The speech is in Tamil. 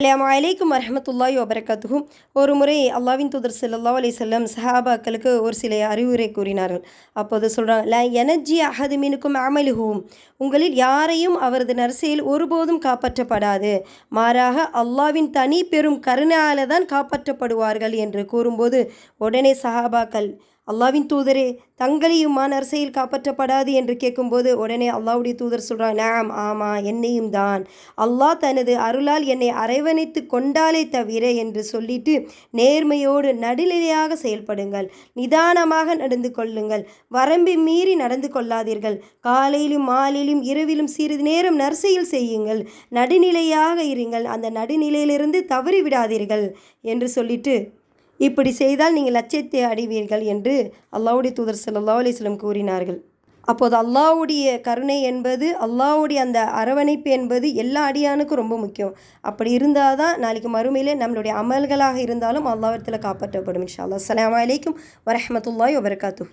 அஸ்ஸலாமு அலைக்கும் வரஹ்மத்துல்லாஹி வபரகாத்துஹு. ஒரு முறை அல்லாஹ்வின் தூதர் ஸல்லல்லாஹு அலைஹி வஸல்லம் சஹாபாக்களுக்கு ஒரு சில அறிவுரை கூறினார்கள். அப்போது சொல்றாங்க, "லா யனஜ்ஜி அஹது மின்கும் அமலுஹு." உங்களில் யாரையும் அவரது நற்செயல் ஒருபோதும் காப்பாற்றப்படாது. மாறாக அல்லாஹ்வின் தனி பெரும் கருணையால தான் காப்பாற்றப்படுவார்கள் என்று கூறும்போது, உடனே சஹாபாக்கள், "அல்லாஹ்வின் தூதரே, தங்களையுமா நற்செயல் காப்பாற்றப்படாது?" என்று கேட்கும்போது உடனே அல்லாஹ்வுடைய தூதர் சொல்றாங்க, "நஅம், ஆமா, என்னையும் தான். அல்லாஹ் தனது அருளால் என்னை அரவணைத்து கொண்டாலே தவிர" என்று சொல்லிட்டு, நேர்மையோடு நடுநிலையாக செயல்படுங்கள், நிதானமாக நடந்து கொள்ளுங்கள், வரம்பை மீறி நடந்து கொள்ளாதீர்கள், காலையிலும் மாலையிலும் இரவிலும் சிறிது நேரம் நற்செயல் செய்யுங்கள், நடுநிலையாக இருங்கள், அந்த நடுநிலையிலிருந்து தவறி விடாதீர்கள் என்று சொல்லிட்டு, இப்படி செய்தால் நீங்கள் லட்சியத்தை அடைவீர்கள் என்று அல்லாஹ்வுடைய தூதர் ஸல்லல்லாஹு அலைஹி வஸல்லம் கூறினார்கள். அப்போது அல்லாஹ்வுடைய கருணை என்பது, அல்லாஹ்வுடைய அந்த அரவணைப்பு என்பது எல்லா அடியானுக்கும் ரொம்ப முக்கியம். அப்படி இருந்தால் தான் நாளைக்கு மறுமையிலே நம்மளுடைய அமல்களாக இருந்தாலும் அல்லாஹ்விடத்தில் காப்பாற்றப்படும். இன்ஷா அல்லாஹ். அஸ்ஸலாமு அலைக்கும் வரஹ்மத்துல்லாஹி வபரகாத்துஹு.